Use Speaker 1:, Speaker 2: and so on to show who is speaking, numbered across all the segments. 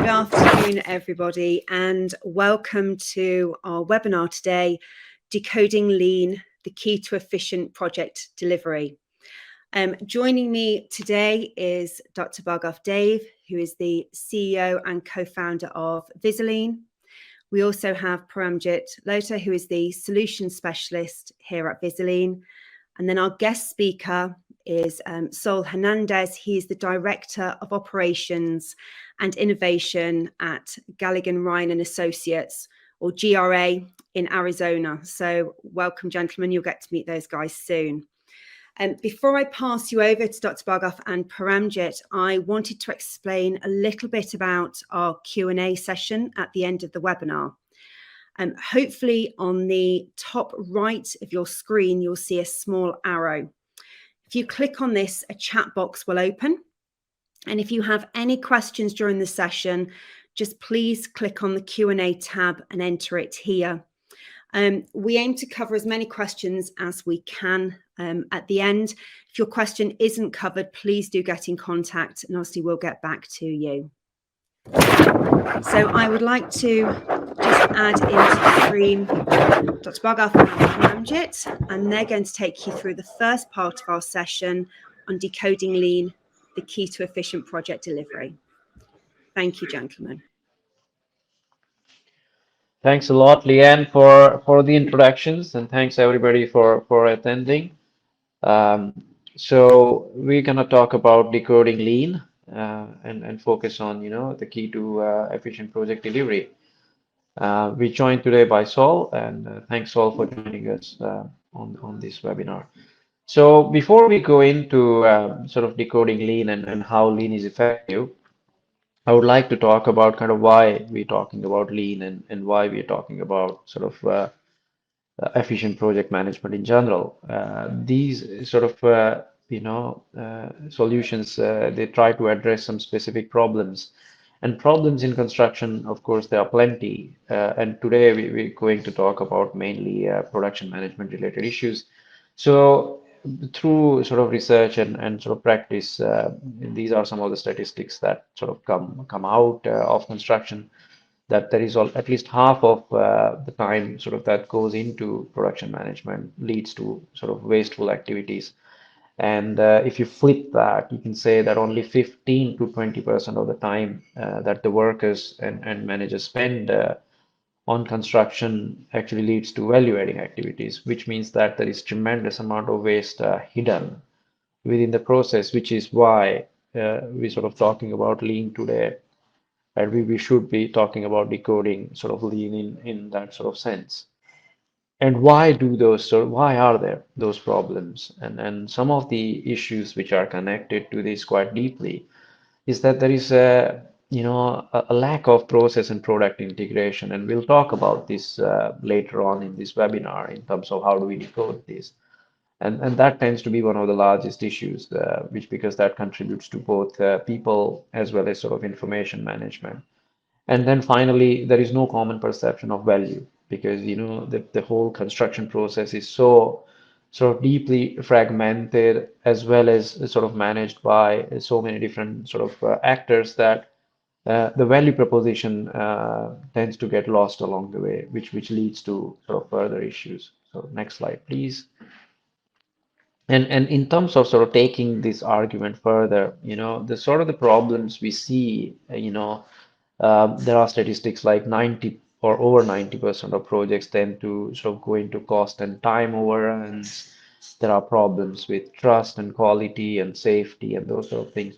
Speaker 1: Good afternoon, everybody, and welcome to our webinar today, Decoding Lean, the Key to Efficient Project Delivery. Joining me today is Dr. Bhargav Dave, who is the CEO and co-founder of Visilean. We also have Paramjit Lota, who is the solution specialist here at Visilean. And then our guest speaker is Saul Hernandez. He is the Director of Operations and Innovation at Galligan Ryan and Associates, or GRA, in Arizona. So welcome, gentlemen. You'll get to meet those guys soon. Before I pass you over to Dr. Bhargav and Paramjit, I wanted to explain a little bit about our Q&A session at the end of the webinar. Hopefully on the top right of your screen, you'll see a small arrow. If you click on this, a chat box will open. And if you have any questions during the session, just please click on the Q&A tab and enter it here. We aim to cover as many questions as we can at the end. If your question isn't covered, please do get in contact and obviously we'll get back to you. So I would like to just add into the stream Dr. Bhargav and Paramjit, and they're going to take you through the first part of our session on decoding lean, the key to efficient project delivery. Thank you, gentlemen.
Speaker 2: Thanks a lot, Leanne, for the introductions, and thanks everybody for attending. So we're gonna talk about decoding lean and focus on the key to efficient project delivery. We're joined today by Saul, and thanks Saul for joining us on this webinar. So before we go into sort of decoding lean and how lean is effective, I would like to talk about kind of why we're talking about lean and why we're talking about sort of efficient project management in general. These sort of solutions they try to address some specific problems. And problems in construction, of course, there are plenty. And today we're going to talk about mainly production management related issues. So through sort of research and sort of practice, these are some of the statistics that sort of come out of construction, that there is at least half of the time sort of that goes into production management leads to sort of wasteful activities. And if you flip that, you can say that only 15 to 20% of the time that the workers and managers spend on construction actually leads to value-adding activities, which means that there is tremendous amount of waste hidden within the process, which is why we're sort of talking about lean today, and we should be talking about decoding sort of lean in that sort of sense. And why are there those problems? And some of the issues which are connected to this quite deeply is that there is a lack of process and product integration, and we'll talk about this later on in this webinar in terms of how do we decode this. And that tends to be one of the largest issues, which because that contributes to both people as well as sort of information management. And then finally, there is no common perception of value because the whole construction process is so sort of deeply fragmented as well as sort of managed by so many different sort of actors that the value proposition tends to get lost along the way, which leads to sort of further issues. So next slide, please. And in terms of sort of taking this argument further, the sort of the problems we see, there are statistics like 90 or over 90% of projects tend to sort of go into cost and time overruns. There are problems with trust and quality and safety and those sort of things.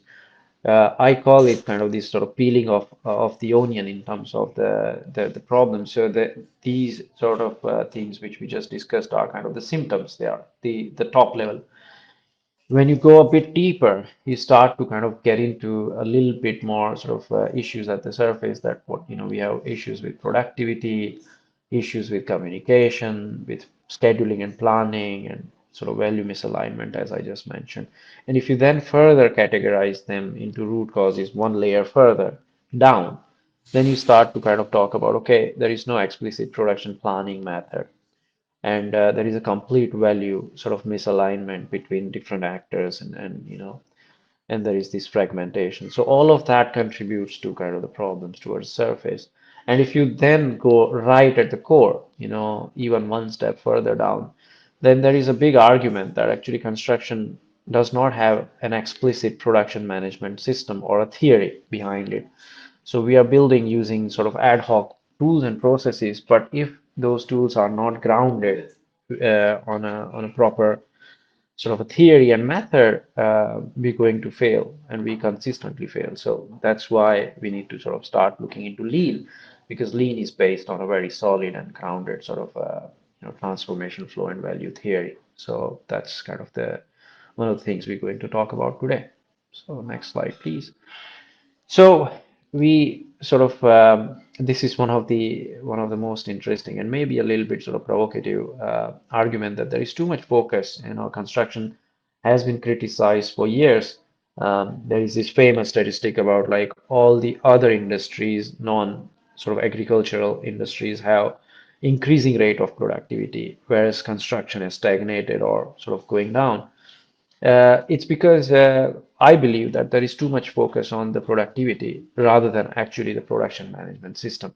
Speaker 2: I call it kind of this sort of peeling of the onion in terms of the problem. So these sort of things which we just discussed are kind of the symptoms. They are the top level. When you go a bit deeper, you start to kind of get into a little bit more sort of issues at the surface. That we have issues with productivity, issues with communication, with scheduling and planning, and sort of value misalignment, as I just mentioned. And if you then further categorize them into root causes, one layer further down, then you start to kind of talk about, okay, there is no explicit production planning method. And there is a complete value sort of misalignment between different actors and and there is this fragmentation. So all of that contributes to kind of the problems towards surface. And if you then go right at the core, even one step further down, then there is a big argument that actually construction does not have an explicit production management system or a theory behind it. So we are building using sort of ad hoc tools and processes, but if those tools are not grounded on a proper sort of a theory and method, we're going to fail, and we consistently fail. So that's why we need to sort of start looking into lean, because lean is based on a very solid and grounded sort of transformation flow and value theory. So that's kind of the one of the things we're going to talk about today. So next slide, please. So we sort of this is one of the most interesting and maybe a little bit sort of provocative argument that there is too much focus. Construction has been criticized for years. There is this famous statistic about like all the other industries, non sort of agricultural industries, have increasing rate of productivity, whereas construction has stagnated or sort of going down. It's because I believe that there is too much focus on the productivity rather than actually the production management system.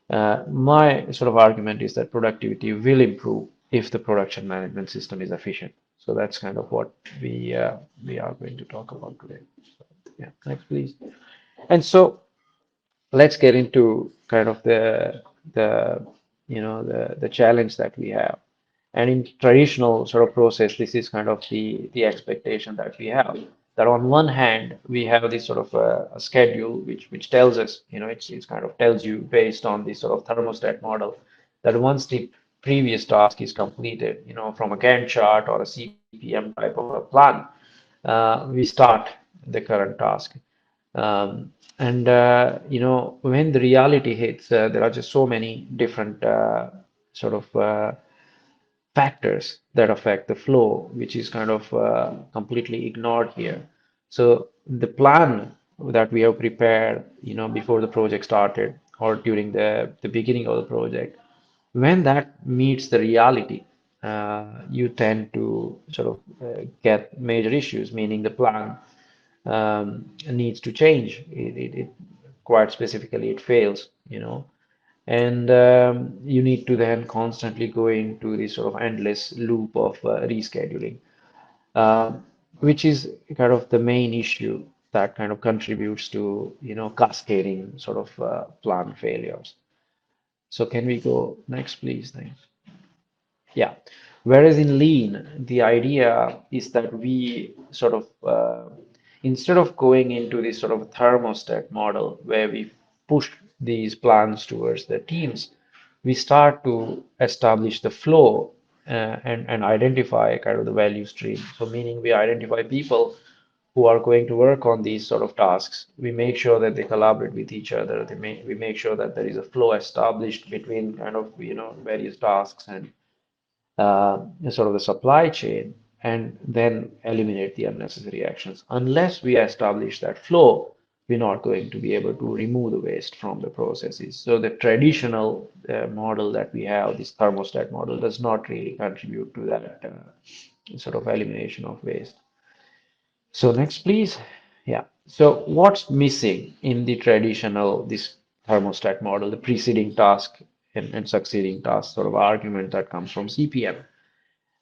Speaker 2: My sort of argument is that productivity will improve if the production management system is efficient. So that's kind of what we are going to talk about today. So, yeah, next please. And so let's get into kind of the challenge that we have. And in traditional sort of process, this is kind of the expectation that we have. That on one hand, we have this sort of a schedule which tells us, it's kind of tells you based on this sort of thermostat model that once the previous task is completed, from a Gantt chart or a CPM type of a plan, we start the current task. And when the reality hits, there are just so many different sort of factors that affect the flow, which is kind of completely ignored here. So the plan that we have prepared, before the project started or during the beginning of the project, when that meets the reality, you tend to sort of get major issues, meaning the plan needs to change. It quite specifically it fails, and you need to then constantly go into this sort of endless loop of rescheduling, which is kind of the main issue that kind of contributes to cascading sort of plan failures. So can we go next, please? Thanks. Yeah. Whereas in lean, the idea is that we sort of, instead of going into this sort of thermostat model where we push these plans towards the teams, we start to establish the flow and identify kind of the value stream. So meaning we identify people who are going to work on these sort of tasks. We make sure that they collaborate with each other. We make sure that there is a flow established between kind of, various tasks and sort of the supply chain, and then eliminate the unnecessary actions. Unless we establish that flow, we're not going to be able to remove the waste from the processes. So the traditional model that we have, this thermostat model, does not really contribute to that sort of elimination of waste. So next, please. Yeah. So what's missing in the traditional, this thermostat model, the preceding task and succeeding task sort of argument that comes from CPM?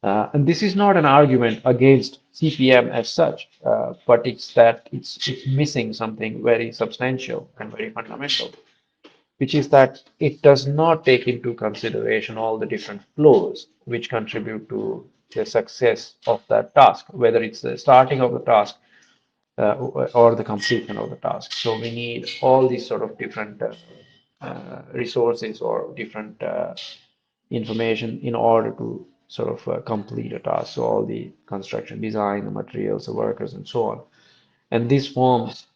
Speaker 2: And this is not an argument against CPM as such, but it's that it's missing something very substantial and very fundamental, which is that it does not take into consideration all the different flows which contribute to the success of that task, whether it's the starting of the task or the completion of the task. So we need all these sort of different resources or different information in order to sort of complete a task. So all the construction design, the materials, the workers, and so on. And this forms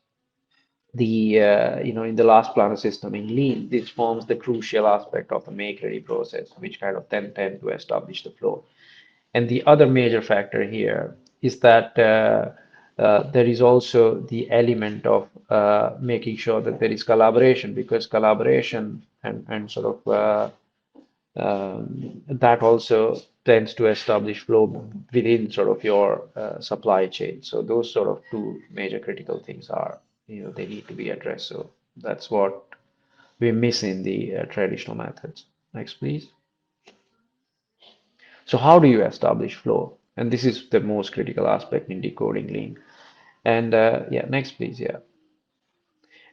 Speaker 2: the, in the last planner system in Lean, this forms the crucial aspect of the make-ready process, which kind of then tend to establish the flow. And the other major factor here is that there is also the element of making sure that there is collaboration, because collaboration and sort of that also tends to establish flow within sort of your supply chain. So those sort of two major critical things are, they need to be addressed. So that's what we miss in the traditional methods. Next, please. So how do you establish flow? And this is the most critical aspect in decoding lean. And yeah, next, please. Yeah.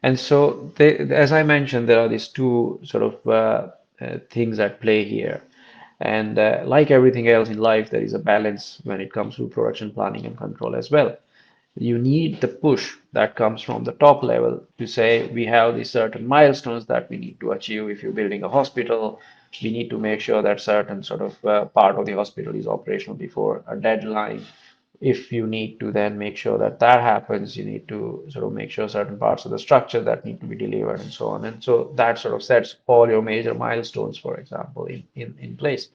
Speaker 2: And so, as I mentioned, there are these two sort of things at play here. And like everything else in life, there is a balance when it comes to production planning and control as well. You need the push that comes from the top level to say we have these certain milestones that we need to achieve. If you're building a hospital, we need to make sure that certain sort of part of the hospital is operational before a deadline. If you need to then make sure that that happens, you need to sort of make sure certain parts of the structure that need to be delivered and so on. And so that sort of sets all your major milestones, for example, in place.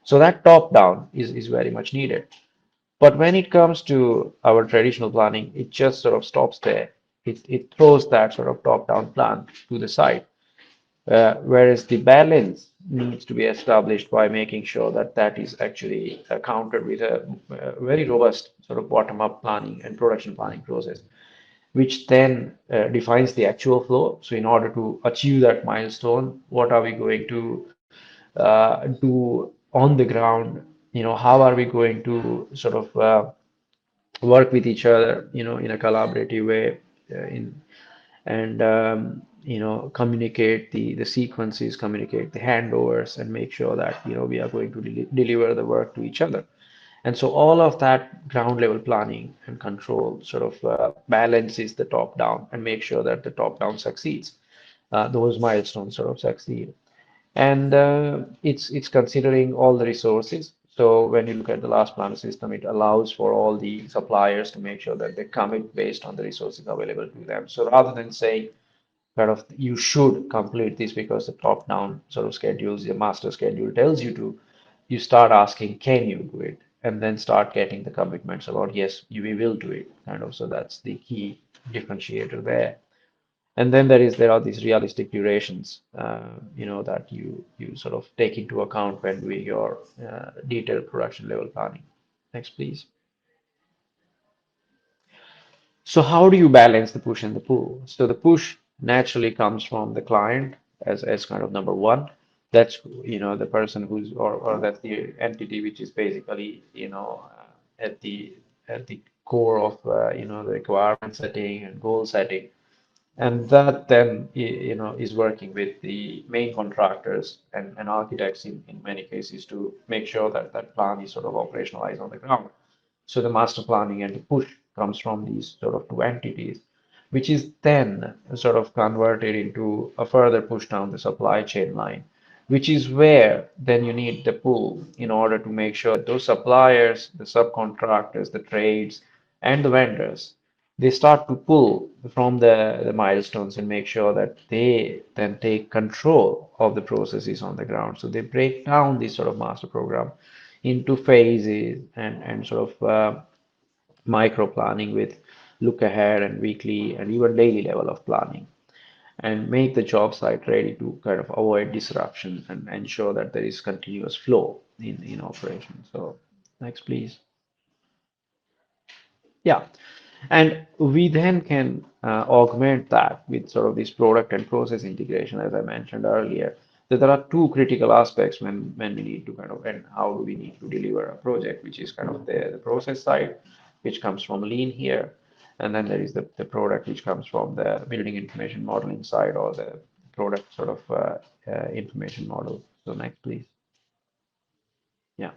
Speaker 2: So that top down is very much needed. But when it comes to our traditional planning, it just sort of stops there. It throws that sort of top-down plan to the side. Whereas the balance needs to be established by making sure that that is actually countered with a very robust sort of bottom-up planning and production planning process, which then defines the actual flow. So in order to achieve that milestone, what are we going to do on the ground? How are we going to sort of work with each other, in a collaborative way, in and communicate the sequences, communicate the handovers, and make sure that we are going to deliver the work to each other. And so all of that ground level planning and control sort of balances the top down and make sure that the top down succeeds. Those milestones sort of succeed. And it's considering all the resources. So when you look at the last planner system, it allows for all the suppliers to make sure that they commit based on the resources available to them. So rather than saying kind of you should complete this because the top-down sort of schedules, your master schedule tells you to, you start asking, can you do it? And then start getting the commitments about, yes, we will do it, kind of. So that's the key differentiator there. And then there are these realistic durations, that you sort of take into account when doing your detailed production level planning. Next, please. So how do you balance the push and the pull? So the push naturally comes from the client as kind of number one. That's the person who's or that's the entity which is basically at the core of the requirement setting and goal setting. And that then is working with the main contractors and architects in many cases to make sure that that plan is sort of operationalized on the ground. So the master planning and the push comes from these sort of two entities, which is then sort of converted into a further push down the supply chain line, which is where then you need the pull in order to make sure that those suppliers, the subcontractors, the trades, and the vendors, they start to pull from the milestones and make sure that they then take control of the processes on the ground. So they break down this sort of master program into phases and sort of micro planning with look ahead and weekly and even daily level of planning and make the job site ready to kind of avoid disruption and ensure that there is continuous flow in operation. So next, please. Yeah. And we then can augment that with sort of this product and process integration, as I mentioned earlier. So there are two critical aspects when we need to kind of, and how do we need to deliver a project, which is kind of the process side, which comes from lean here. And then there is the product, which comes from the building information modeling side or the product sort of information model. So next, please. Yeah.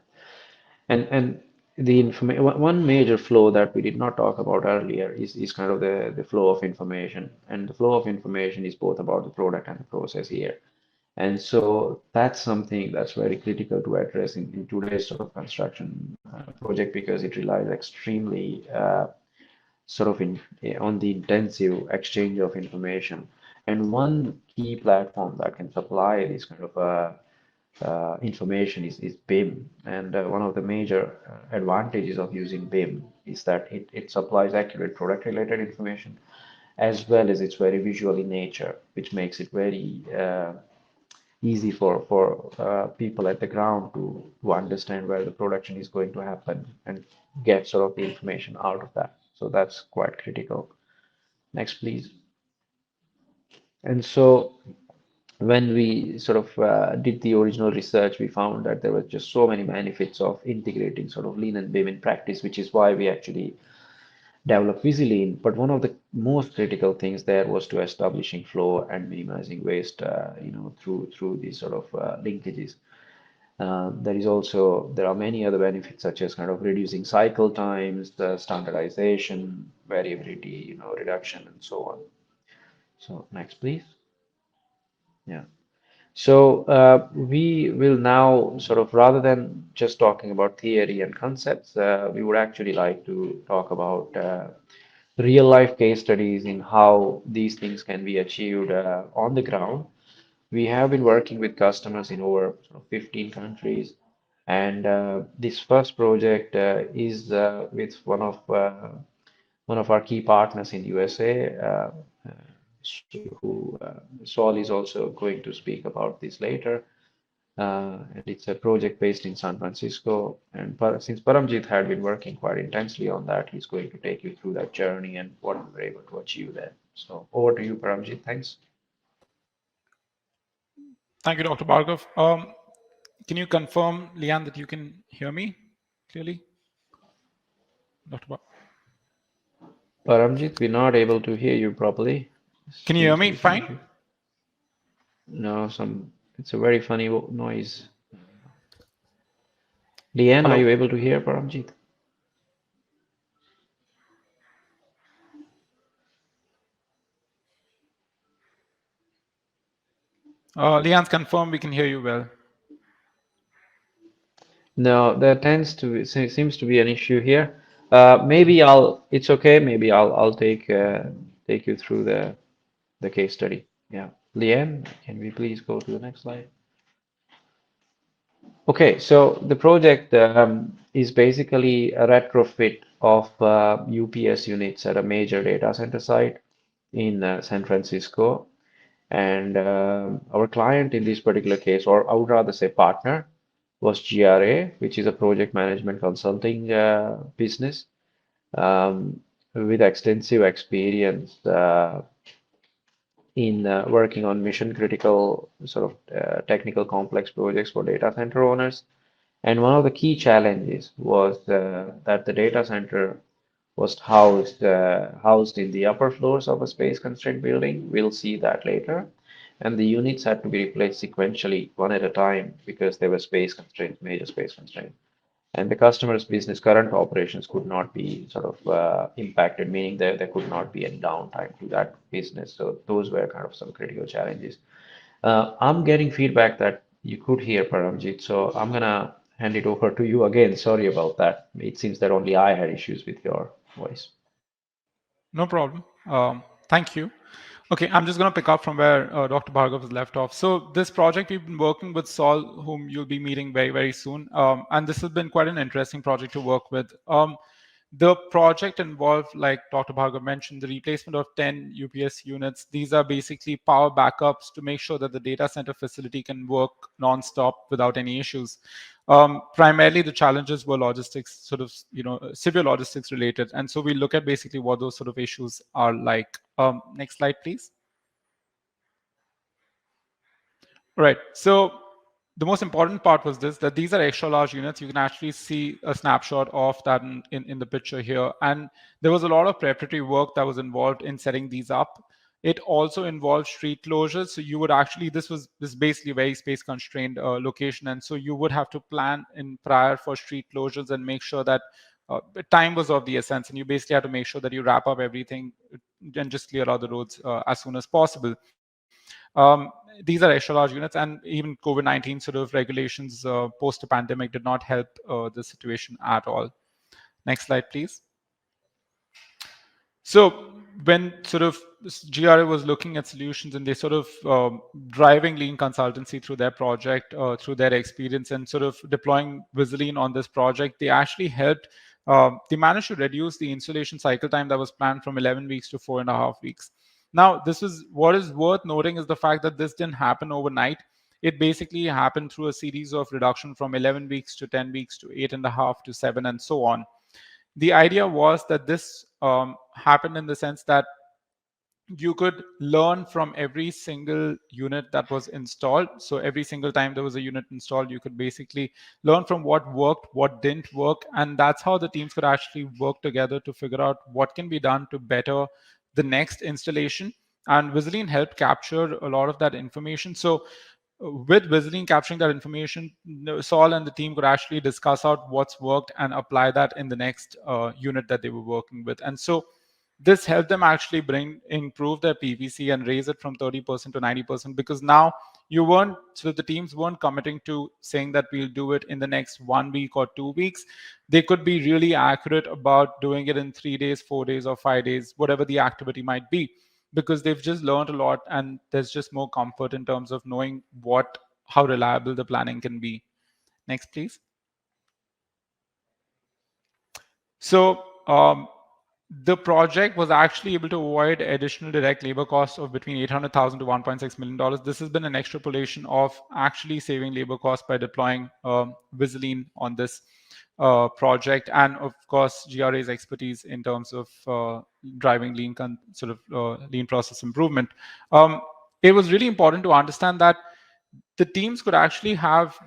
Speaker 2: And the information, one major flow that we did not talk about earlier is kind of the flow of information. And the flow of information is both about the product and the process here. And so that's something that's very critical to address in today's sort of construction project because it relies extremely sort of on the intensive exchange of information. And one key platform that can supply this kind of information is BIM. And one of the major advantages of using BIM is that it supplies accurate product related information as well as it's very visual in nature, which makes it very easy for people at the ground to understand where the production is going to happen and get sort of the information out of that. So that's quite critical. Next, please. And so when we sort of did the original research, we found that there were just so many benefits of integrating sort of lean and BIM in practice, which is why we actually developed visilean. But one of the most critical things there was to establishing flow and minimizing waste, through these sort of linkages. There are many other benefits such as kind of reducing cycle times, the standardization, variability, reduction, and so on. So next, please. Yeah. So we will now sort of, rather than just talking about theory and concepts, we would actually like to talk about real life case studies in how these things can be achieved on the ground. We have been working with customers in over sort of 15 countries, and this first project is with one of our key partners in USA, who Saul is also going to speak about this later. And it's a project based in San Francisco. And since Paramjit had been working quite intensely on that, he's going to take you through that journey and what we were able to achieve there. So over to you, Paramjit. Thanks.
Speaker 3: Thank you, Dr. Bhargav. Can you confirm, Leanne, that you can hear me clearly? Dr.
Speaker 2: Paramjit, we're not able to hear you properly.
Speaker 3: Can you hear
Speaker 2: Seems to
Speaker 3: me
Speaker 2: be some
Speaker 3: fine?
Speaker 2: issue. No, it's a very funny noise. Leanne, are
Speaker 3: Hello?
Speaker 2: you able to hear Paramjit?
Speaker 3: Leanne's confirmed we can hear you well.
Speaker 2: No, there tends to be, seems to be an issue here. It's okay. Maybe I'll take you through the case study. Yeah. Leanne, can we please go to the next slide? Okay, so the project is basically a retrofit of UPS units at a major data center site in San Francisco. And our client in this particular case, or I would rather say partner, was GRA, which is a project management consulting business with extensive experience in working on mission critical sort of technical complex projects for data center owners. And one of the key challenges was that the data center was housed in the upper floors of a space constrained building. We'll see that later. And the units had to be replaced sequentially, one at a time, because they were space constraints, major space constraints. And the customer's business current operations could not be sort of impacted, meaning that there could not be any downtime to that business. So those were kind of some critical challenges. I'm getting feedback that you could hear Paramjit, so I'm gonna hand it over to you again. Sorry about that. It seems that only I had issues with your voice.
Speaker 3: No problem. Thank you. Okay, I'm just going to pick up from where Dr. Bhargav has left off. So this project, we've been working with Saul, whom you'll be meeting very, very soon. And this has been quite an interesting project to work with. The project involved, like Dr. Bhargav mentioned, the replacement of 10 UPS units. These are basically power backups to make sure that the data center facility can work nonstop without any issues. Primarily, the challenges were logistics, sort of, severe logistics related. And so we look at basically what those sort of issues are like. Next slide, please. Right. So the most important part was this, that these are extra large units. You can actually see a snapshot of that in the picture here. And there was a lot of preparatory work that was involved in setting these up. It also involved street closures. So you would actually, this is basically a very space constrained location. And so you would have to plan in prior for street closures and make sure that time was of the essence. And you basically had to make sure that you wrap up everything and just clear out the roads as soon as possible. These are extra large units, and even COVID-19 sort of regulations post a pandemic did not help the situation at all. Next slide, please. So when sort of GRA was looking at solutions and they sort of driving lean consultancy through their project, through their experience and sort of deploying visilean on this project, they actually helped, they managed to reduce the installation cycle time that was planned from 11 weeks to 4.5 weeks. Now, this is what is worth noting is the fact that this didn't happen overnight. it basically happened through a series of reduction from 11 weeks to 10 weeks to 8.5 to 7 and so on. The idea was that this happened in the sense that you could learn from every single unit that was installed. So every single time there was a unit installed, you could basically learn from what worked, what didn't work. And that's how the teams could actually work together to figure out what can be done to better the next installation. And Visilean helped capture a lot of that information. So with Visilean capturing that information, Saul and the team could actually discuss out what's worked and apply that in the next unit that they were working with. And so this helped them actually improve their PVC and raise it from 30% to 90%, because now the teams weren't committing to saying that we'll do it in the next 1 week or 2 weeks. They could be really accurate about doing it in 3 days, 4 days, or 5 days, whatever the activity might be, because they've just learned a lot and there's just more comfort in terms of knowing how reliable the planning can be. Next, please. So the project was actually able to avoid additional direct labor costs of between $800,000 to $1.6 million. This has been an extrapolation of actually saving labor costs by deploying Visilean on this project, and of course GRA's expertise in terms of driving lean lean process improvement. It was really important to understand that the teams could actually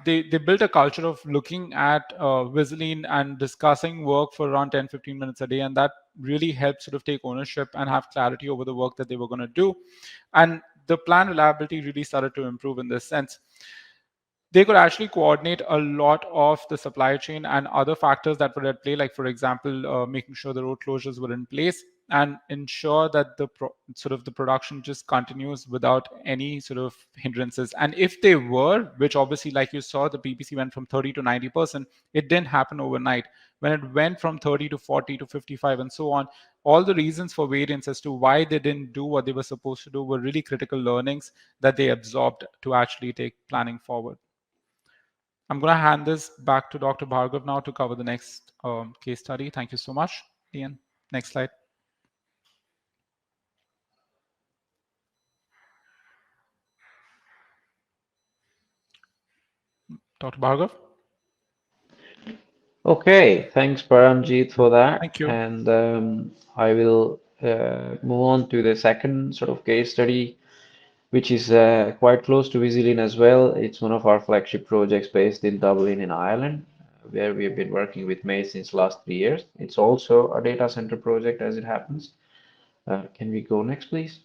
Speaker 3: they built a culture of looking at Visilean and discussing work for around 10-15 minutes a day, and that really helped sort of take ownership and have clarity over the work that they were going to do. And the plan reliability really started to improve in this sense. They could actually coordinate a lot of the supply chain and other factors that were at play, like, for example, making sure the road closures were in place and ensure that the production just continues without any sort of hindrances. And if they were, which obviously, like you saw, the PPC went from 30 to 90%, it didn't happen overnight. When it went from 30 to 40 to 55 and so on, all the reasons for variance as to why they didn't do what they were supposed to do were really critical learnings that they absorbed to actually take planning forward. I'm going to hand this back to Dr. Bhargav now to cover the next case study. Thank you so much, Ian. Next slide. Dr. Bhargav?
Speaker 2: Okay, thanks Paramjit for that.
Speaker 3: Thank you.
Speaker 2: And I will move on to the second sort of case study, which is quite close to Visilean as well. It's one of our flagship projects based in Dublin in Ireland, where we have been working with Maze since last 3 years. It's also a data center project as it happens. Can we go next, please?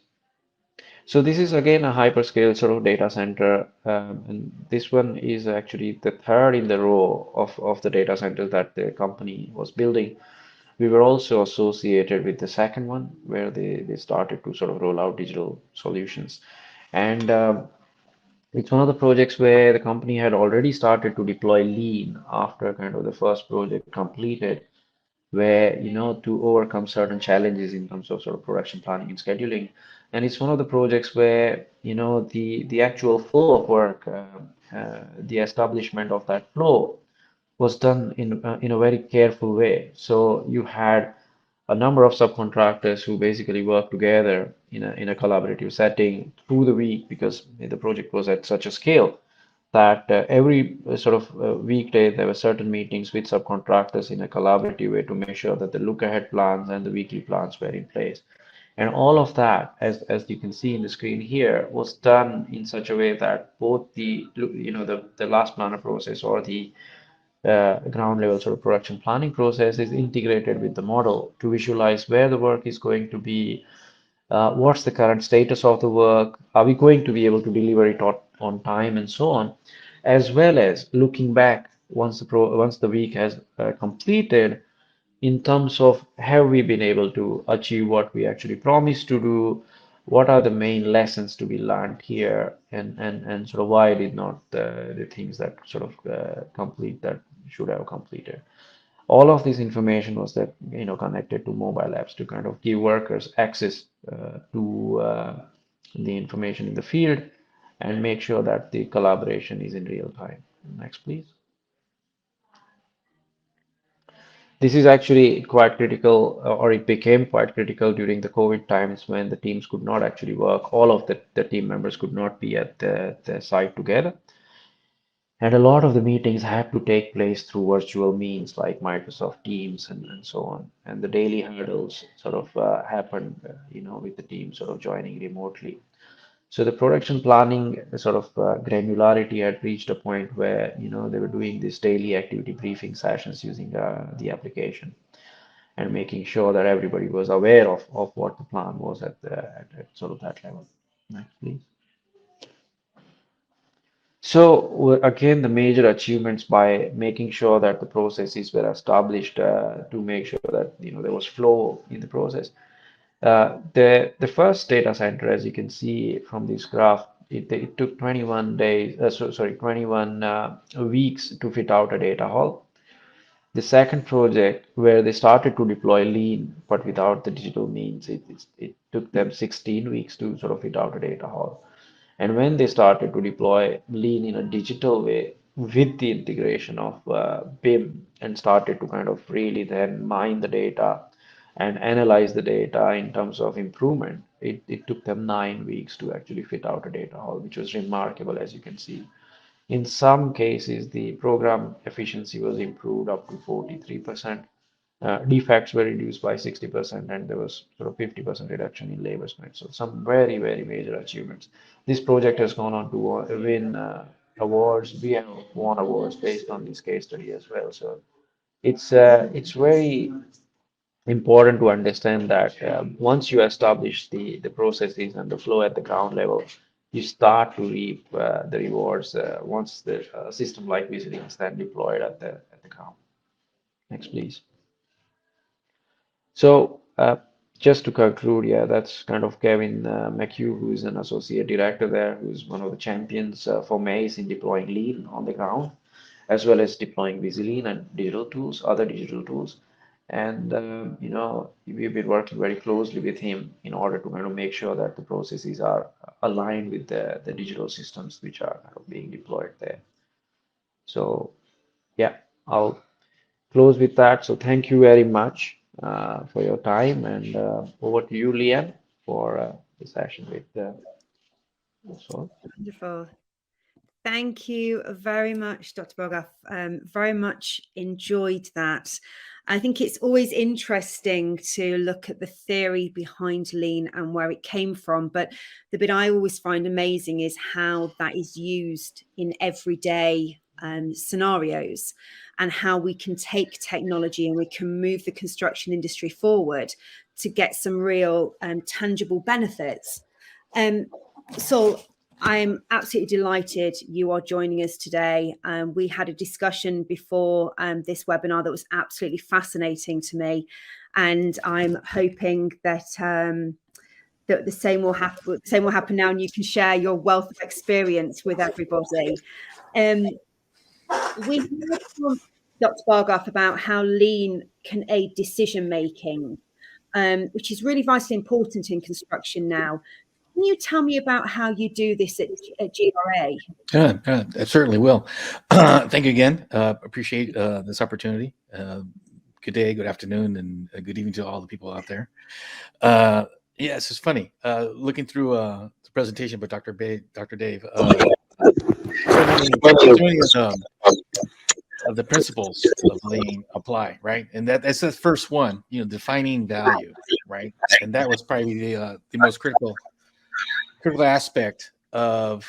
Speaker 2: So this is again a hyperscale sort of data center, and this one is actually the third in the row of the data centers that the company was building. We were also associated with the second one, where they started to sort of roll out digital solutions. And it's one of the projects where the company had already started to deploy lean after kind of the first project completed, where, to overcome certain challenges in terms of sort of production planning and scheduling. And it's one of the projects where, the actual flow of work, the establishment of that flow was done in a very careful way. So you had a number of subcontractors who basically worked together in a collaborative setting through the week, because the project was at such a scale that every sort of weekday there were certain meetings with subcontractors in a collaborative way to make sure that the look ahead plans and the weekly plans were in place. And all of that, as you can see in the screen here, was done in such a way that both the last planner process, or the ground level sort of production planning process, is integrated with the model to visualize where the work is going to be, what's the current status of the work, are we going to be able to deliver it on time, and so on, as well as looking back once the week has completed, in terms of have we been able to achieve what we actually promised to do, what are the main lessons to be learned here, and sort of why did not the things that sort of complete that should have completed. All of this information was connected to mobile apps to kind of give workers access to the information in the field and make sure that the collaboration is in real time. Next, please. This is actually quite critical, or it became quite critical during the COVID times when the teams could not actually work. All of the team members could not be at the site together. And a lot of the meetings had to take place through virtual means like Microsoft Teams and so on. And the daily hurdles sort of happened, with the team sort of joining remotely. So the production planning sort of granularity had reached a point where, they were doing these daily activity briefing sessions using the application and making sure that everybody was aware of what the plan was at sort of that level. Next, please. So again, the major achievements by making sure that the processes were established to make sure that there was flow in the process. The first data center, as you can see from this graph, it took 21 days, 21 weeks to fit out a data hall. The second project, where they started to deploy lean, but without the digital means, it took them 16 weeks to sort of fit out a data hall. And when they started to deploy lean in a digital way with the integration of BIM and started to kind of really then mine the data and analyze the data in terms of improvement, it took them 9 weeks to actually fit out a data hall, which was remarkable, as you can see. In some cases, the program efficiency was improved up to 43%. Defects were reduced by 60%, and there was sort of 50% reduction in labor spend. So some very, very major achievements. This project has gone on to win awards. We have won awards based on this case study as well. So it's very important to understand that once you establish the processes and the flow at the ground level, you start to reap the rewards once the system like Visilean is then deployed at the ground. Next, please. So just to conclude, yeah, that's kind of Kevin McHugh, who is an associate director there, who's one of the champions for Maze in deploying Lean on the ground, as well as deploying Visilean and digital tools, other digital tools. And we've been working very closely with him in order to kind of make sure that the processes are aligned with the digital systems which are kind of being deployed there. So yeah, I'll close with that. So thank you very much for your time, and over to you, Liam, for the session with Saul.
Speaker 1: Wonderful. Thank you very much, Dr. Bhargav. Very much enjoyed that. I think it's always interesting to look at the theory behind lean and where it came from. But the bit I always find amazing is how that is used in everyday scenarios, and how we can take technology and we can move the construction industry forward to get some real tangible benefits. So I'm absolutely delighted you are joining us today. We had a discussion before this webinar that was absolutely fascinating to me, and I'm hoping that that the same will happen. Same will happen now, and you can share your wealth of experience with everybody. We heard from Dr. Bhargav about how lean can aid decision making, which is really vitally important in construction now. Can you tell me about how you do this at GRA?
Speaker 4: I certainly will. Thank you again. Appreciate this opportunity. Good day, good afternoon, and good evening to all the people out there. Yes, it's funny. Looking through the presentation by Dr. Dave, of the principles of lean apply, right? And that's the first one, defining value, right? And that was probably the most critical aspect of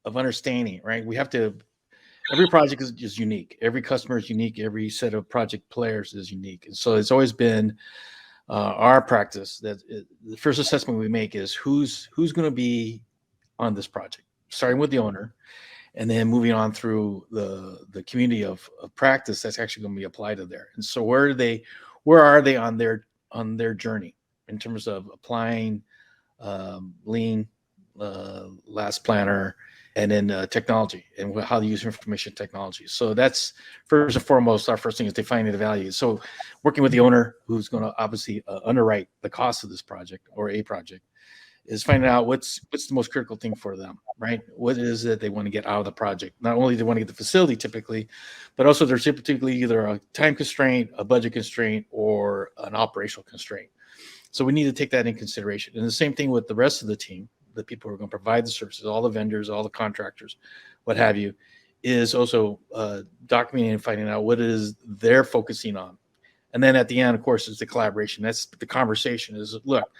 Speaker 4: understanding, right? We have to, every project is unique, every customer is unique, every set of project players is unique. And so it's always been our practice that the first assessment we make is who's going to be on this project, starting with the owner, and then moving on through the community of practice that's actually going to be applied to there. And so where are they on their journey in terms of applying lean, last planner, and then technology and how to use information technology. So that's first and foremost, our first thing is defining the value. So working with the owner, who's going to obviously underwrite the cost of this project or a project, is finding out what's the most critical thing for them, right? What is it they want to get out of the project? Not only do they want to get the facility typically, but also there's typically either a time constraint, a budget constraint, or an operational constraint. So we need to take that in consideration. And the same thing with the rest of the team, the people who are going to provide the services, all the vendors, all the contractors, what have you, is also documenting and finding out what it is they're focusing on. And then at the end, of course, is the collaboration. That's the conversation is, look,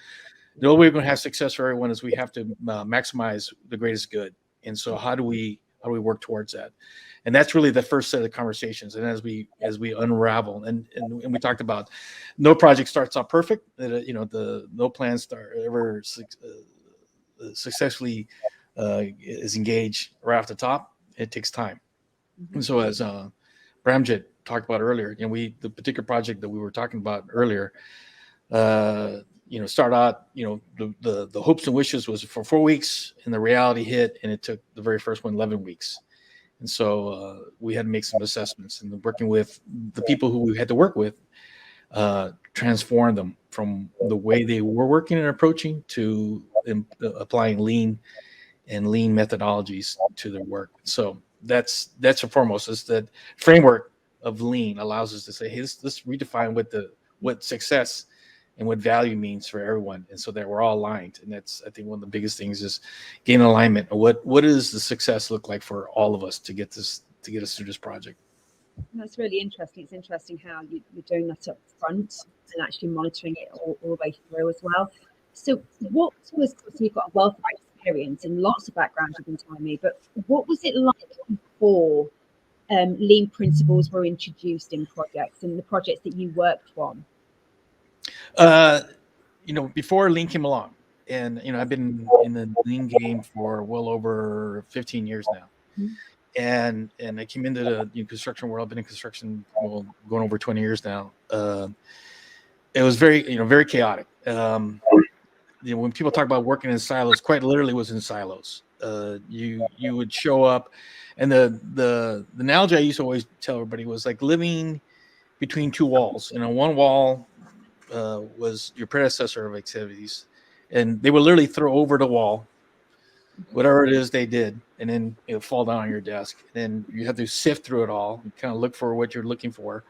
Speaker 4: the only way we're going to have success for everyone is we have to maximize the greatest good. And so how do we work towards that? And that's really the first set of conversations. And as we unravel, and we talked about, no project starts out perfect. No plan ever successfully is engaged right off the top. It takes time. Mm-hmm. And so as Paramjit talked about earlier, the particular project that we were talking about earlier, start out, the hopes and wishes was for 4 weeks, and the reality hit, and it took the very first one 11 weeks. And so we had to make some assessments, and working with the people who we had to work with, transform them from the way they were working and approaching to applying lean methodologies to their work. So that's the foremost, is that framework of lean allows us to say, hey, let's redefine what success and what value means for everyone, and so that we're all aligned. And that's, I think, one of the biggest things is gain alignment. What does the success look like for all of us to get us through this project?
Speaker 1: That's really interesting. It's interesting how you're doing that up front and actually monitoring it all the way through as well. So what was, so you've got a wealth of experience and lots of background you've been telling me, but what was it like before lean principles were introduced in projects and the projects that you worked on?
Speaker 4: Before lean came along, and I've been in the lean game for well over 15 years now. Mm-hmm. And I came into the construction world. I've been in construction going over 20 years now. It was very chaotic. When people talk about working in silos, quite literally was in silos. You would show up, and the analogy I used to always tell everybody was like living between two walls. And on one wall was your predecessor of activities, and they would literally throw over the wall whatever it is they did, and then it would fall down on your desk. And then you have to sift through it all and kind of look for what you're looking for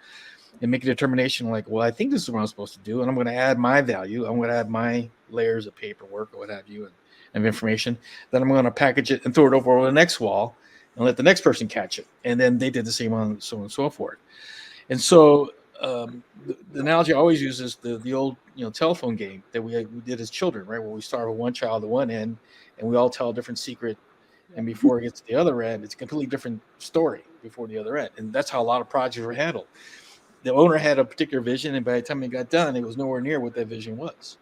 Speaker 4: and make a determination like, well, I think this is what I'm supposed to do, and I'm going to add my value. I'm going to add my layers of paperwork or what have you and information. Then I'm going to package it and throw it over the next wall and let the next person catch it. And then they did the same on so on and so forth. And so the analogy I always use is the old telephone game that we did as children, right? Where we start with one child at one end, and we all tell a different secret, and before it gets to the other end, it's a completely different story before the other end. And that's how a lot of projects were handled. The owner had a particular vision, and by the time it got done, it was nowhere near what that vision was.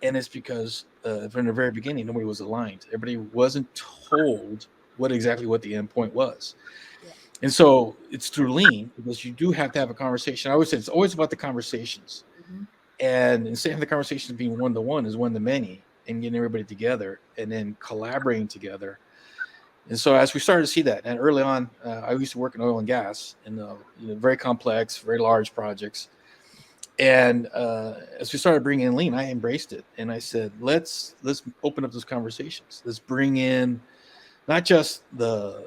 Speaker 4: And it's because from the very beginning, nobody was aligned. Everybody wasn't told what the end point was. And so it's through lean, because you do have to have a conversation. I always say it's always about the conversations. Mm-hmm. And instead of the conversations being one-to-one, is one-to-many, and getting everybody together and then collaborating together. And so as we started to see that, and early on, I used to work in oil and gas, and very complex, very large projects. And as we started bringing in lean, I embraced it. And I said, let's open up those conversations. Let's bring in not just the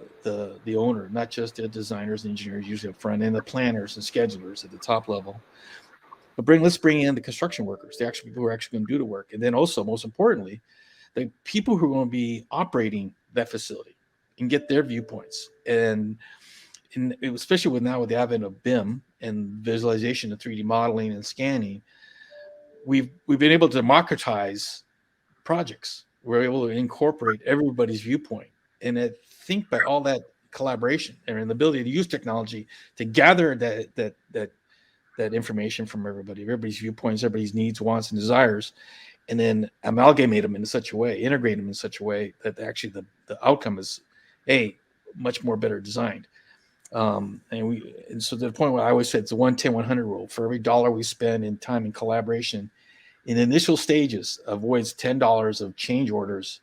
Speaker 4: owner, not just the designers and engineers usually up front, and the planners and schedulers at the top level, but let's bring in the construction workers, the actual people who are actually going to do the work. And then also, most importantly, the people who are going to be operating that facility and get their viewpoints. And especially with the advent of BIM and visualization of 3D modeling and scanning, we've been able to democratize projects. We're able to incorporate everybody's viewpoint. And I think by all that collaboration and the ability to use technology to gather that information from everybody's viewpoints, everybody's needs, wants, and desires, and then amalgamate them in such a way, integrate them in such a way that actually the outcome is much more better designed. And so to the point where I always said it's a 110-100 rule. For every dollar we spend in time and collaboration in initial stages, avoids $10 of change orders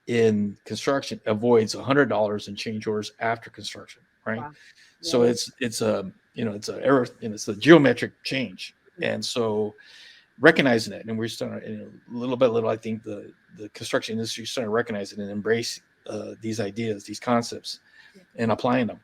Speaker 4: in construction, avoids $100 in change orders after construction, right? Wow. Yeah. So it's a error, and it's a geometric change. And so recognizing it, and we're starting little by little. I think the construction industry is starting to recognize it and embrace these ideas, these concepts, and applying them.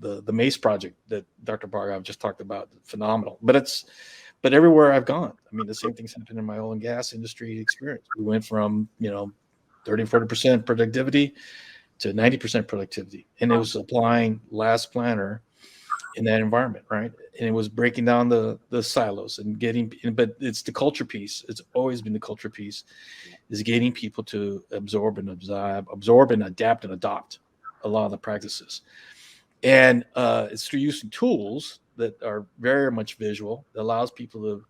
Speaker 4: The MACE project that Dr. Bhargav just talked about, phenomenal. But everywhere I've gone, I mean, the same things happened in my oil and gas industry experience. We went from 30-40% productivity to 90% productivity, and it was applying Last Planner in that environment, right? And it was breaking down the silos and but it's the culture piece. It's always been the culture piece, is getting people to absorb and adapt and adopt a lot of the practices. And it's through using tools that are very much visual, that allows people to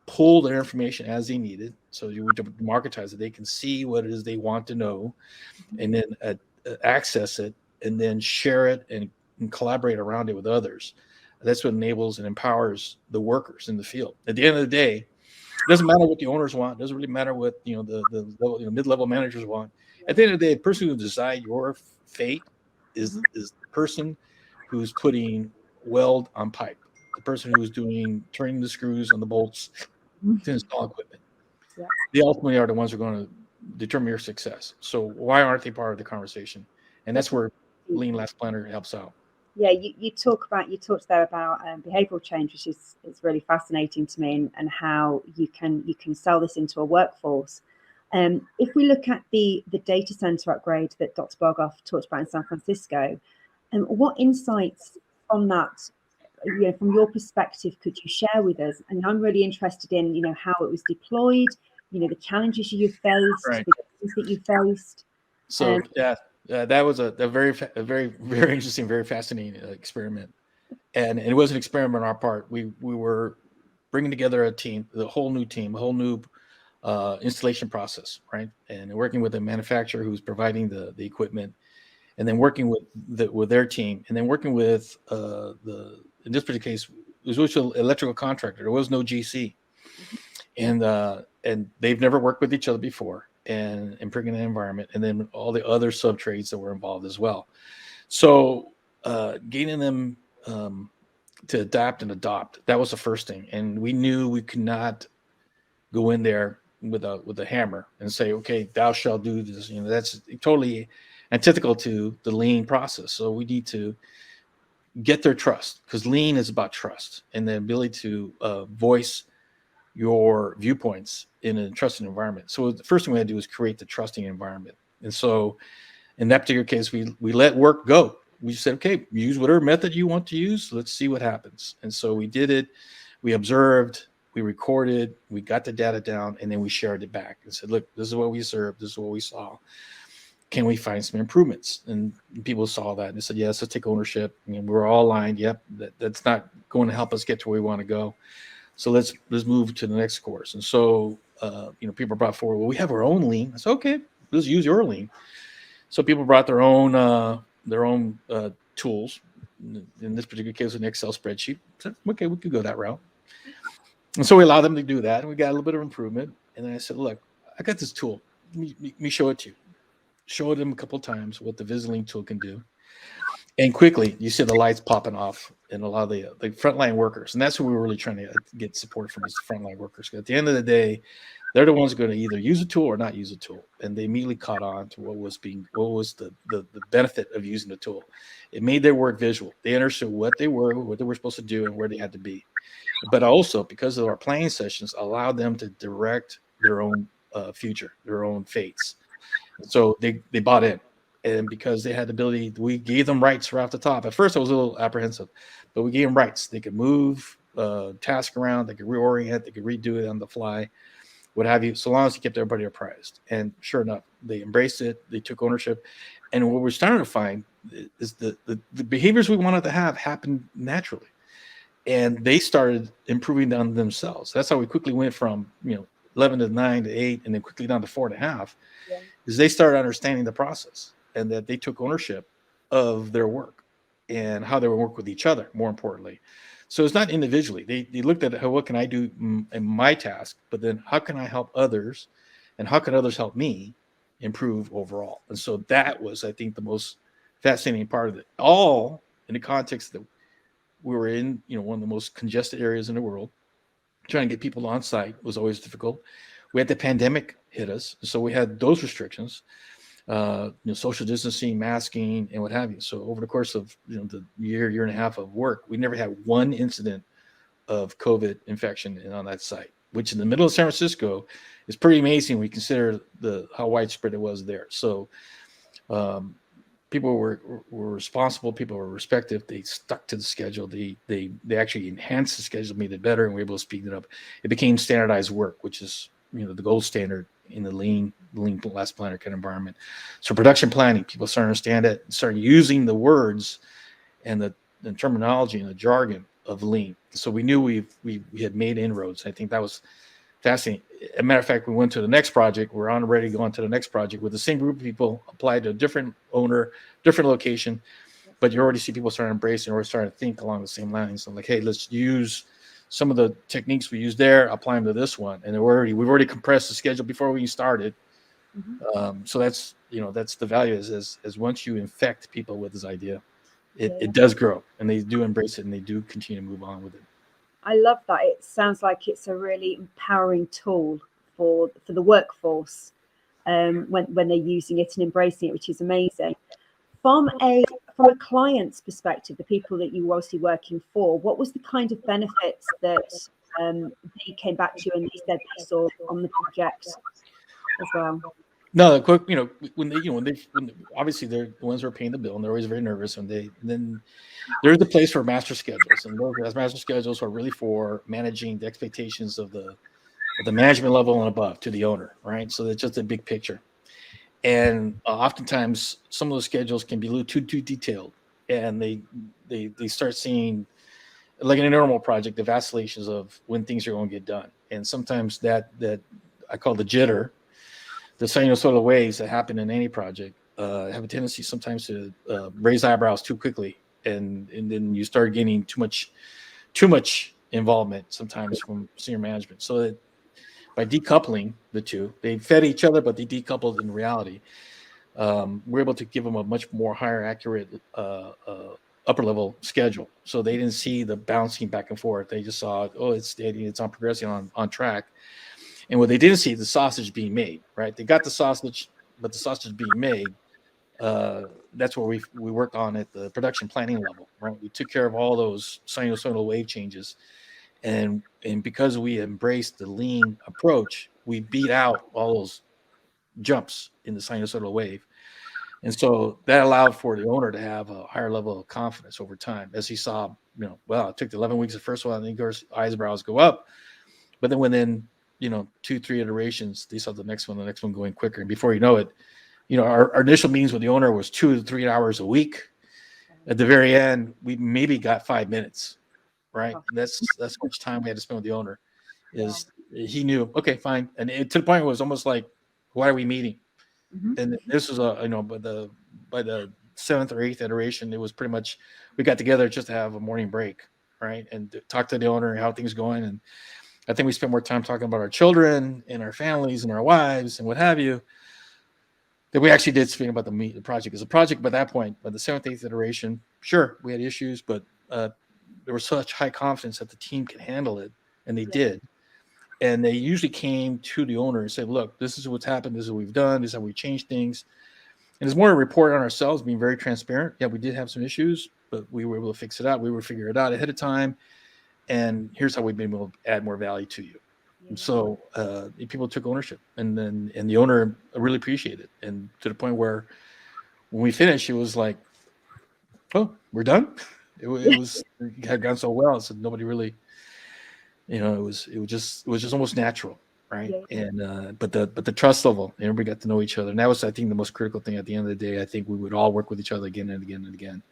Speaker 4: pull their information as they need it. So you would democratize it. They can see what it is they want to know, and then access it, and then share it and collaborate around it with others. That's what enables and empowers the workers in the field. At the end of the day, it doesn't matter what the owners want. It doesn't really matter what the mid-level managers want. At the end of the day, the person who decide your fate is the person who's putting weld on pipe, the person who's turning the screws on the bolts to install equipment.
Speaker 1: Yeah.
Speaker 4: They ultimately are the ones who are going to determine your success. So why aren't they part of the conversation? And that's where Lean Last Planner helps out.
Speaker 1: Yeah, you talked there about behavioral change, which is really fascinating to me, and how you can sell this into a workforce. If we look at the data center upgrade that Dr. Bhargav talked about in San Francisco, what insights from that, from your perspective, could you share with us? And I'm really interested in how it was deployed, the challenges you faced,
Speaker 4: right,
Speaker 1: the things that you faced.
Speaker 4: So that was a very very interesting, very fascinating experiment, and it was an experiment on our part. We were bringing together a team, a whole new installation process, right, and working with a manufacturer who's providing the equipment, and then working with their team, and then working with in this particular case, it was an electrical contractor. There was no GC, and they've never worked with each other before. And bringing an environment, and then all the other sub trades that were involved as well. So getting them to adapt and adopt, that was the first thing. And we knew we could not go in there with a hammer and say, okay, thou shalt do this. That's totally antithetical to the lean process. So we need to get their trust, because lean is about trust and the ability to voice your viewpoints in a trusting environment. So the first thing we had to do was create the trusting environment. And so in that particular case, we let work go. We said, okay, use whatever method you want to use. Let's see what happens. And so we did it. We observed, we recorded, we got the data down, and then we shared it back and said, look, this is what we observed. This is what we saw. Can we find some improvements? And people saw that and they said, yes, let's take ownership. We were all aligned. Yep, that's not going to help us get to where we want to go. So let's move to the next course. And so, people brought forward, well, we have our own lean. I said, okay, let's use your lean. So people brought their own tools. In this particular case, an Excel spreadsheet. I said, okay, we could go that route. And so we allowed them to do that. And we got a little bit of improvement. And then I said, look, I got this tool. Let me show it to you. Showed them a couple of times what the visilean tool can do. And quickly, you see the lights popping off in a lot of the frontline workers. And that's what we were really trying to get support from, is the frontline workers. At the end of the day, they're the ones going to either use a tool or not use a tool. And they immediately caught on to what was the benefit of using the tool. It made their work visual. They understood what they were supposed to do, and where they had to be. But also, because of our planning sessions, allowed them to direct their own future, their own fates. So they bought in. And because they had the ability, we gave them rights right off the top. At first, I was a little apprehensive, but we gave them rights. They could move task around, they could reorient, they could redo it on the fly, what have you, so long as you kept everybody apprised. And sure enough, they embraced it. They took ownership. And what we're starting to find is the behaviors we wanted to have happened naturally. And they started improving on themselves. That's how we quickly went from 11 to 9 to 8, and then quickly down to 4.5. Yeah. Is they started understanding the process, and that they took ownership of their work and how they would work with each other, more importantly. So it's not individually. They looked at what can I do in my task, but then how can I help others, and how can others help me improve overall? And so that was, I think, the most fascinating part of it, all in the context that we were in, one of the most congested areas in the world, trying to get people on site was always difficult. We had the pandemic hit us, so we had those restrictions, social distancing, masking, and what have you. So over the course of the year and a half of work, we never had one incident of COVID infection on that site, which in the middle of San Francisco is pretty amazing when we consider how widespread it was there. So people were responsible, people were respectful, they stuck to the schedule, they actually enhanced the schedule, made it better, and we were able to speed it up. It became standardized work, which is the gold standard in the lean last planner kind of environment. So production planning, people started to understand it, started using the words and the terminology and the jargon of lean. So we knew we had made inroads. I think that was fascinating. As a matter of fact, we went to the next project. We're ready to go on to the next project with the same group of people, applied to a different owner, different location, but you already see people starting to embrace and already starting to think along the same lines. So I'm like, hey, let's use some of the techniques we used there, apply them to this one. And we've already compressed the schedule before we started. Mm-hmm. So that's the value is once you infect people with this idea, it does grow, and they do embrace it, and they do continue to move on with it.
Speaker 1: I love that. It sounds like it's a really empowering tool for the workforce when they're using it and embracing it, which is amazing. From a client's perspective, the people that you were obviously working for, what was the kind of benefits that they came back to you and they said they saw on the project as well?
Speaker 4: No, quick, when obviously they're the ones who are paying the bill, and they're always very nervous. And then there's a place for master schedules, and those master schedules are really for managing the expectations of the management level and above to the owner, right? So that's just a big picture. And oftentimes some of those schedules can be a little too detailed, and they start seeing, like in a normal project, the vacillations of when things are going to get done. And sometimes that I call the jitter, the sinusoidal waves that happen in any project have a tendency sometimes to raise eyebrows too quickly, and then you start getting too much involvement sometimes from senior management. So that by decoupling the two, they fed each other, but they decoupled in reality. We're able to give them a much more higher accurate upper level schedule. So they didn't see the bouncing back and forth. They just saw, it's steady, it's on progressing on track. And what they didn't see, the sausage being made, right? They got the sausage, but the sausage being made, that's what we work on at the production planning level, right? We took care of all those sinusoidal wave changes. And because we embraced the lean approach, we beat out all those jumps in the sinusoidal wave. And so that allowed for the owner to have a higher level of confidence over time, as he saw, it took the 11 weeks the first one, and of course eyebrows go up. But then within 2-3 iterations, they saw the next one going quicker. And before you know it, our initial meetings with the owner was 2 to 3 hours a week. At the very end, we maybe got 5 minutes, right? And that's how much time we had to spend with the owner. He knew, okay, fine. And to the point where it was almost like, why are we meeting? Mm-hmm. And this was by the 7th or 8th iteration, it was pretty much, we got together just to have a morning break, right? And to talk to the owner and how things going. And I think we spent more time talking about our children and our families and our wives and what have you, that we actually did speak about the project as a project. By that point, by the 7th, 8th iteration, sure, we had issues, but there was such high confidence that the team could handle it, and they did. And they usually came to the owner and said, look, this is what's happened, this is what we've done, this is how we changed things. And it's more a report on ourselves, being very transparent. Yeah, we did have some issues, but we were able to fix it out. We were figuring it out ahead of time. And here's how we've been able to add more value to you. And so people took ownership, and the owner really appreciated it. And to the point where when we finished, it was like, oh, we're done. It had gone so well. So nobody really, it was just almost natural. Right. Yeah. And but the trust level, everybody got to know each other. And that was, I think, the most critical thing at the end of the day. I think we would all work with each other again and again and again.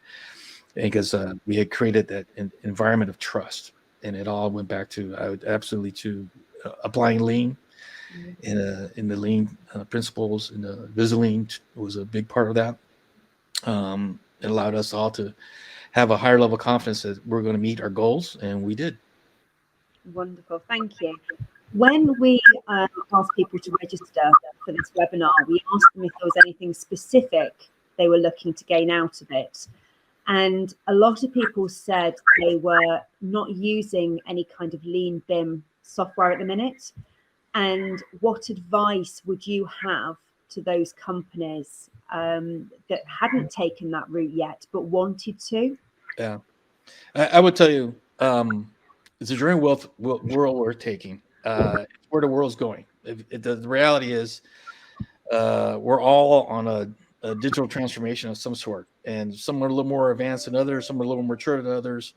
Speaker 4: Because we had created that environment of trust. And it all went back to applying lean in the lean principles, and the visilean was a big part of that. It allowed us all to have a higher level of confidence that we're going to meet our goals, and we did.
Speaker 1: Wonderful, thank you. When we ask people to register for this webinar, we asked them if there was anything specific they were looking to gain out of it. And a lot of people said they were not using any kind of lean BIM software at the minute? And what advice would you have to those companies that hadn't taken that route yet but wanted to?
Speaker 4: Yeah, I would tell you, it's a journey world worth taking. It's where the world's going. The reality is, we're all on a digital transformation of some sort, and some are a little more advanced than others, some are a little more mature than others.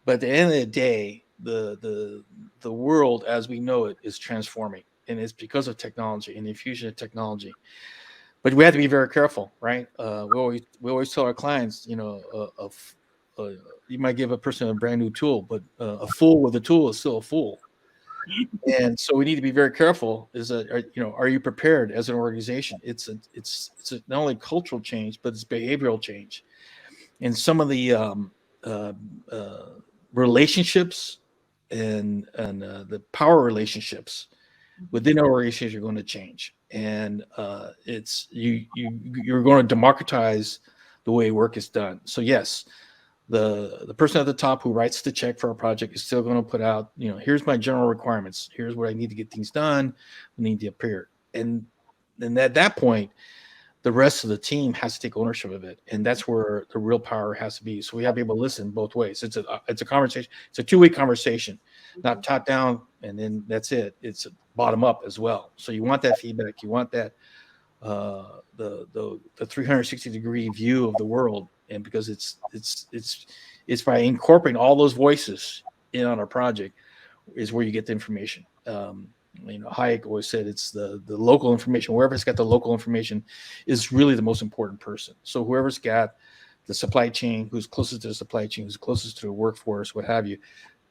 Speaker 4: But at the end of the day, the world as we know it is transforming, and it's because of technology and the infusion of technology. But we have to be very careful, right? We always tell our clients, you might give a person a brand new tool, but a fool with a tool is still a fool. And so we need to be very careful. Are you prepared as an organization? It's not only cultural change, but it's behavioral change. And some of the relationships and the power relationships within our organization are going to change, and you're going to democratize the way work is done. So yes, the person at the top who writes the check for a project is still going to put out, here's my general requirements, here's what I need to get things done, we need to appear, and then at that point the rest of the team has to take ownership of it, and that's where the real power has to be. So we have to be able to listen both ways. It's a conversation. It's a two-way conversation, not top down and then that's it. It's bottom up as well. So you want that feedback. You want that the 360-degree view of the world, and because it's by incorporating all those voices in on our project is where you get the information. Hayek always said it's the local information. Whoever's got the local information is really the most important person. So whoever's got the supply chain, who's closest to the supply chain, who's closest to the workforce, what have you,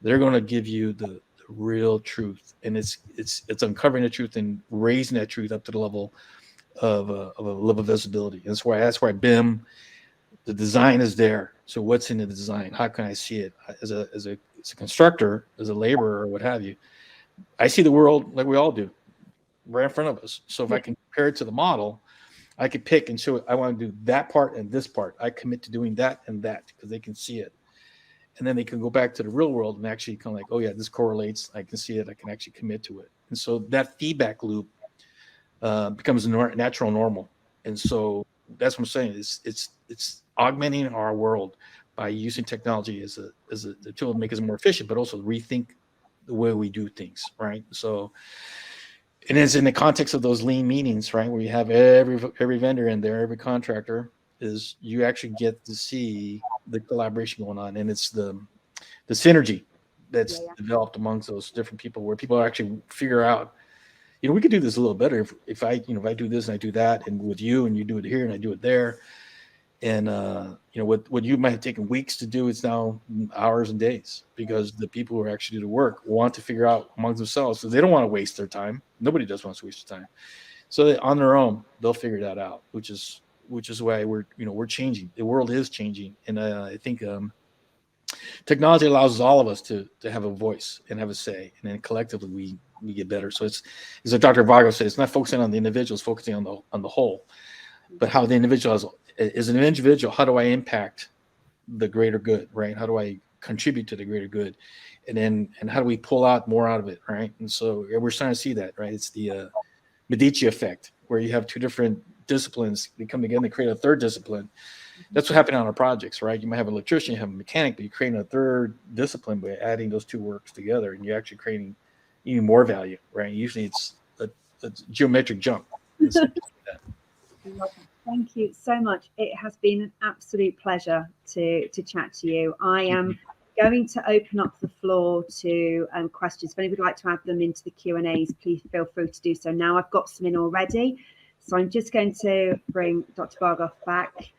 Speaker 4: they're going to give you the real truth. And it's uncovering the truth and raising that truth up to the level of a level of visibility. And that's why BIM, the design is there. So what's in the design? How can I see it as a constructor, as a laborer, or what have you? I see the world like we all do, right in front of us. So if I can compare it to the model, I could pick and show it. I want to do that part and this part. I commit to doing that and that because they can see it. And then they can go back to the real world and actually kind of like, oh yeah, this correlates. I can see it. I can actually commit to it. And so that feedback loop becomes natural normal. And so that's what I'm saying. It's augmenting our world by using technology as a tool to make us more efficient, but also rethink the way we do things, right? So, and it's in the context of those lean meetings, right, where you have every vendor in there, every contractor, is you actually get to see the collaboration going on, and it's the synergy that's developed amongst those different people, where people actually figure out, we could do this a little better if I do this and I do that, and with you, and you do it here and I do it there. And what you might have taken weeks to do, it's now hours and days, because the people who are actually do the work want to figure out amongst themselves. So they don't want to waste their time. Nobody does want to waste their time. So on their own, they'll figure that out, which is why we're changing. The world is changing, and I think technology allows all of us to have a voice and have a say, and then collectively we get better. So it's like Dr. Bhargav said, it's not focusing on the individual, it's focusing on the whole, but how the individual as an individual, how do I impact the greater good, right? How do I contribute to the greater good? And how do we pull out more out of it, right? And so we're starting to see that, right? It's the Medici effect, where you have two different disciplines, they come together and create a third discipline. That's what happened on our projects, right? You might have an electrician, you have a mechanic, but you're creating a third discipline by adding those two works together, and you're actually creating even more value, right? Usually it's a geometric jump.
Speaker 1: Thank you so much. It has been an absolute pleasure to chat to you. I am going to open up the floor to questions. If anybody would like to add them into the Q&As, please feel free to do so. Now I've got some in already. So I'm just going to bring Dr. Bhargav back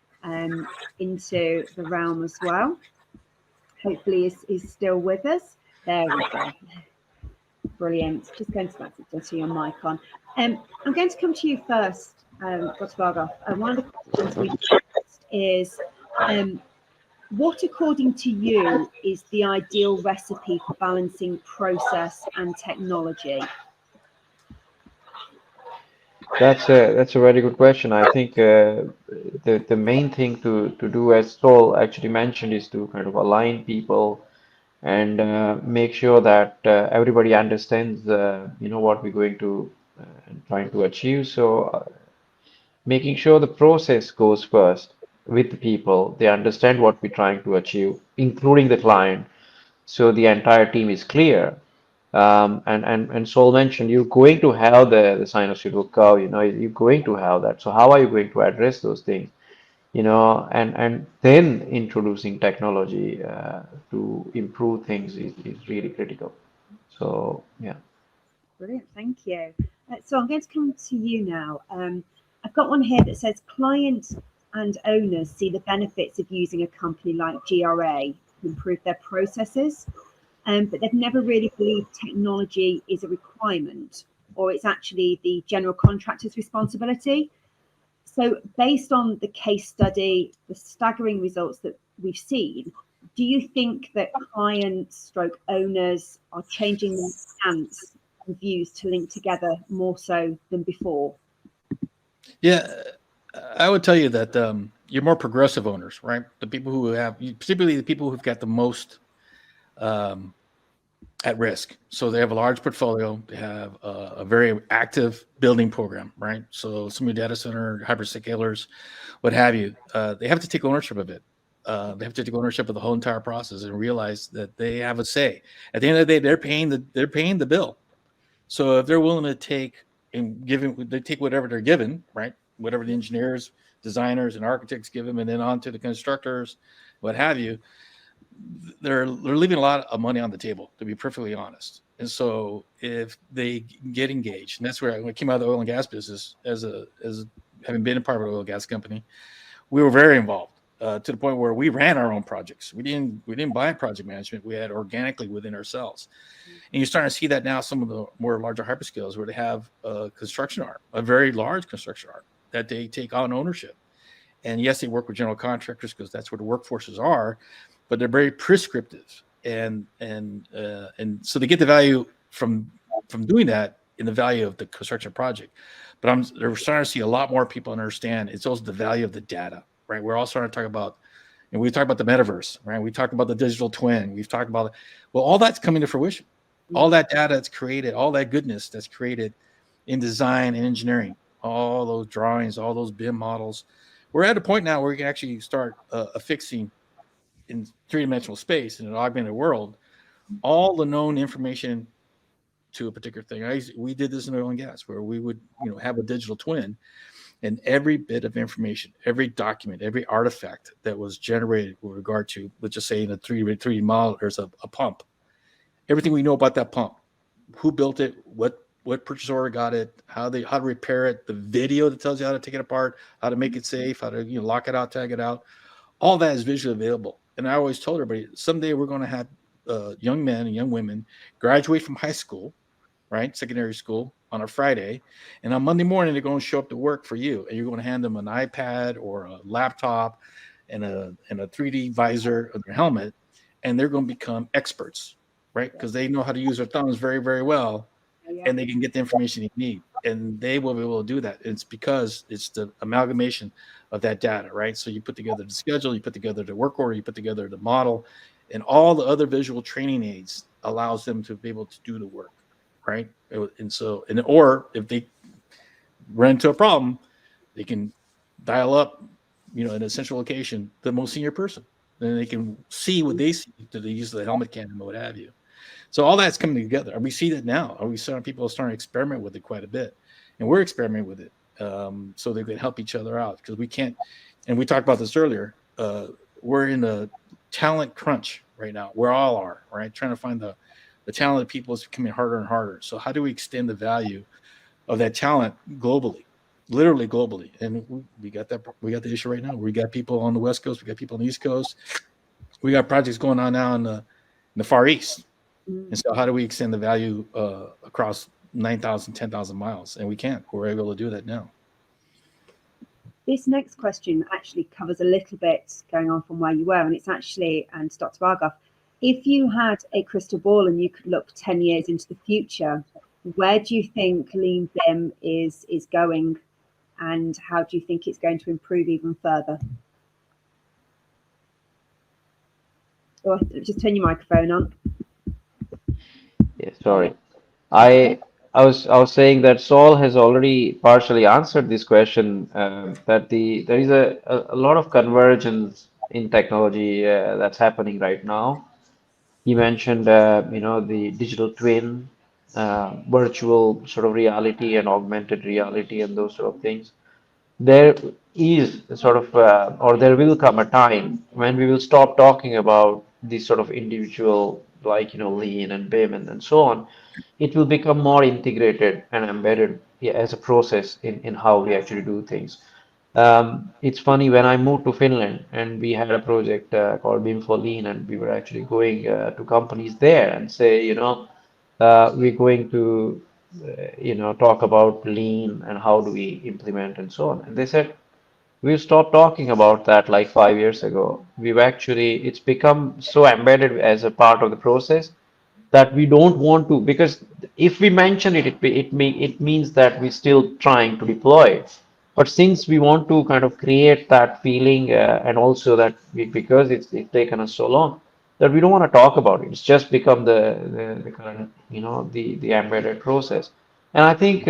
Speaker 1: into the realm as well. Hopefully he's still with us. There we go. Brilliant. Just going to see your mic on. I'm going to come to you first, Dr. Bhargav. One of the questions we asked is, what, according to you, is the ideal recipe for balancing process and technology?
Speaker 2: That's a very good question. I think the main thing to do, as Saul actually mentioned, is to kind of align people and make sure that everybody understands, what we're going to trying to achieve. So making sure the process goes first with the people, they understand what we're trying to achieve, including the client, so the entire team is clear. And Saul mentioned you're going to have the sinusoidal curve, you're going to have that. So how are you going to address those things? And then introducing technology to improve things is really critical. So yeah.
Speaker 1: Brilliant, thank you. So I'm going to come to you now. I've got one here that says clients and owners see the benefits of using a company like GRA to improve their processes, but they've never really believed technology is a requirement, or it's actually the general contractor's responsibility. So based on the case study, the staggering results that we've seen, do you think that clients stroke owners are changing their stance and views to link together more so than before?
Speaker 4: Yeah, I would tell you that you're more progressive owners, right? The people who have, particularly the people who've got the most at risk. So they have a large portfolio. They have a very active building program, right? So some of your data center, hyperscalers, what have you, they have to take ownership of it. They have to take ownership of the whole entire process and realize that they have a say. At the end of the day, they're paying the bill. So if they're willing to take and they take whatever they're given, right? Whatever the engineers, designers, and architects give them, and then on to the constructors, what have you, they're leaving a lot of money on the table, to be perfectly honest. And so if they get engaged, and that's where I came out of the oil and gas business as having been a part of an oil and gas company, we were very involved to the point where we ran our own projects. We didn't buy project management. We had organically within ourselves. And you're starting to see that now, some of the more larger hyperscales where they have a construction arm, a very large construction arm that they take on ownership. And yes, they work with general contractors because that's where the workforces are, but they're very prescriptive. And so they get the value from doing that in the value of the construction project. But they're starting to see a lot more people understand it's also the value of the data, right? We're all starting to talk about, and we talk about the metaverse, right? We talk about the digital twin. We've talked about, well, all that's coming to fruition. All that data that's created, all that goodness that's created in design and engineering, all those drawings, all those BIM models. We're at a point now where we can actually start affixing in three-dimensional space in an augmented world all the known information to a particular thing. We did this in oil and gas where we would have a digital twin, and every bit of information, every document, every artifact that was generated with regard to, let's just say in a 3D model, there's a pump. Everything we know about that pump, who built it, what purchase order got it, how to repair it, the video that tells you how to take it apart, how to make it safe, how to lock it out, tag it out, all that is visually available. And I always told everybody, someday we're going to have young men and young women graduate from high school, right, secondary school, on a Friday, and on Monday morning they're going to show up to work for you, and you're going to hand them an iPad or a laptop and a 3D visor of their helmet, and they're going to become experts, right? Because they know how to use their thumbs very, very well, and they can get the information they need, and they will be able to do that. It's because it's the amalgamation of that data, right? So you put together the schedule, you put together the work order, you put together the model, and all the other visual training aids allows them to be able to do the work, right? Or if they run into a problem, they can dial up, in a central location, the most senior person. Then they can see what they see to the use of the helmet cam and what have you. So all that's coming together. And we see that now. We saw people starting to experiment with it quite a bit. And we're experimenting with it so they can help each other out. Because we can't, and we talked about this earlier, we're in a talent crunch right now. We all are, right? Trying to find the talented people is becoming harder and harder. So how do we extend the value of that talent globally? Literally globally. And we got the issue right now. We got people on the West Coast. We got people on the East Coast. We got projects going on now in the Far East. And so how do we extend the value across 9,000, 10,000 miles? And we can't. We're able to do that now.
Speaker 1: This next question actually covers a little bit going on from where you were, and it's actually, and Dr. Bhargav, if you had a crystal ball and you could look 10 years into the future, where do you think Lean BIM is going, and how do you think it's going to improve even further? Or just turn your microphone on.
Speaker 2: Yeah, sorry. I was saying that Saul has already partially answered this question, that there is a lot of convergence in technology that's happening right now. He mentioned, the digital twin, virtual sort of reality and augmented reality and those sort of things. There is sort of, or there will come a time when we will stop talking about these sort of individual, like, lean and BIM and so on. It will become more integrated and embedded, yeah, as a process in how we actually do things. It's funny, when I moved to Finland and we had a project called BIM for Lean, and we were actually going to companies there and say, we're going to, talk about lean and how do we implement and so on. And they said, we've stopped talking about that like 5 years ago. It's become so embedded as a part of the process that we don't want to, because if we mention it, it means that we're still trying to deploy it. But since we want to kind of create that feeling, and also that because it's taken us so long, that we don't want to talk about it. It's just become the current, the embedded process. And I think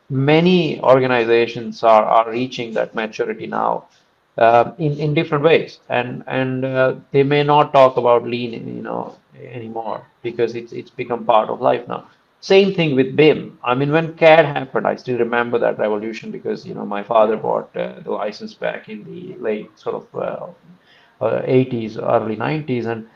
Speaker 2: many organizations are reaching that maturity now, in different ways, and they may not talk about lean, anymore, because it's become part of life now. Same thing with BIM. I mean, when CAD happened, I still remember that revolution, because my father bought the license back in the late sort of 80s, early 90s, and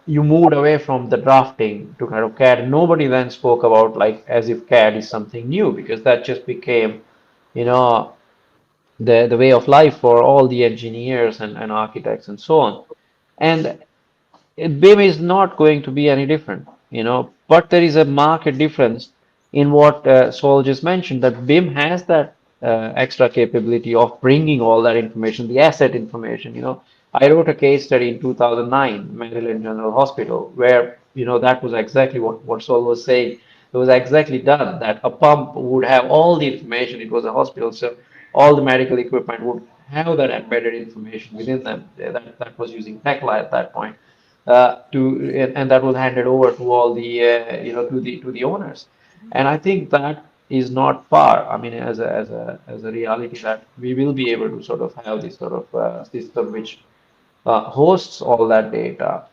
Speaker 2: you moved away from the drafting to kind of CAD. Nobody then spoke about, like, as if CAD is something new, because that just became, you know the way of life for all the engineers and architects and so on. And BIM is not going to be any different, but there is a marked difference in what Saul just mentioned, that BIM has that extra capability of bringing all that information, the asset information. I wrote a case study in 2009, Maryland General Hospital, where, that was exactly what Saul was saying. It was exactly done, that a pump would have all the information. It was a hospital, so all the medical equipment would have that embedded information within them. That was using Tekla at that point, and that was handed over to all the to the owners. And I think that is not far. I mean, as a reality, that we will be able to sort of have this sort of system which hosts all that data.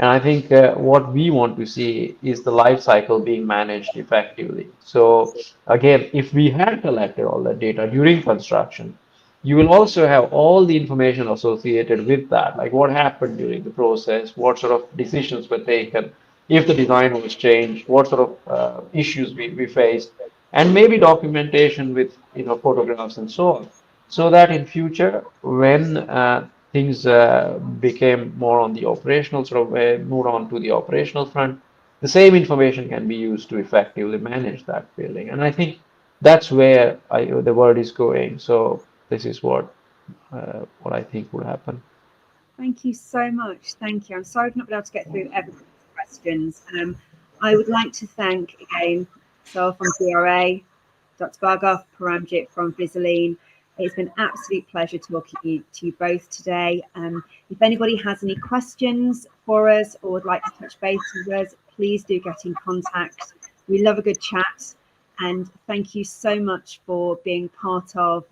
Speaker 2: And I think what we want to see is the life cycle being managed effectively. So again, if we had collected all that data during construction, you will also have all the information associated with that, like what happened during the process, what sort of decisions were taken, if the design was changed, what sort of issues we faced, and maybe documentation with photographs and so on, so that in future, when things became more on the operational sort of way, moved on to the operational front, the same information can be used to effectively manage that building. And I think that's where the world is going. So this is what I think would happen.
Speaker 1: Thank you so much. Thank you. I'm sorry I've not been able to get through everybody's questions. I would like to thank again Saul from DRA, Dr. Bhargav, Paramjit from Visilean. It's been an absolute pleasure talking to you both today. If anybody has any questions for us or would like to touch base with us, please do get in contact. We love a good chat. And thank you so much for being part of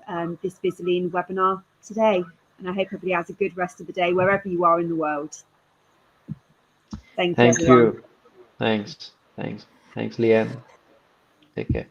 Speaker 1: this Visilean webinar today. And I hope everybody has a good rest of the day wherever you are in the world. Thank you, everyone.
Speaker 2: Thanks, Leanne. Take care.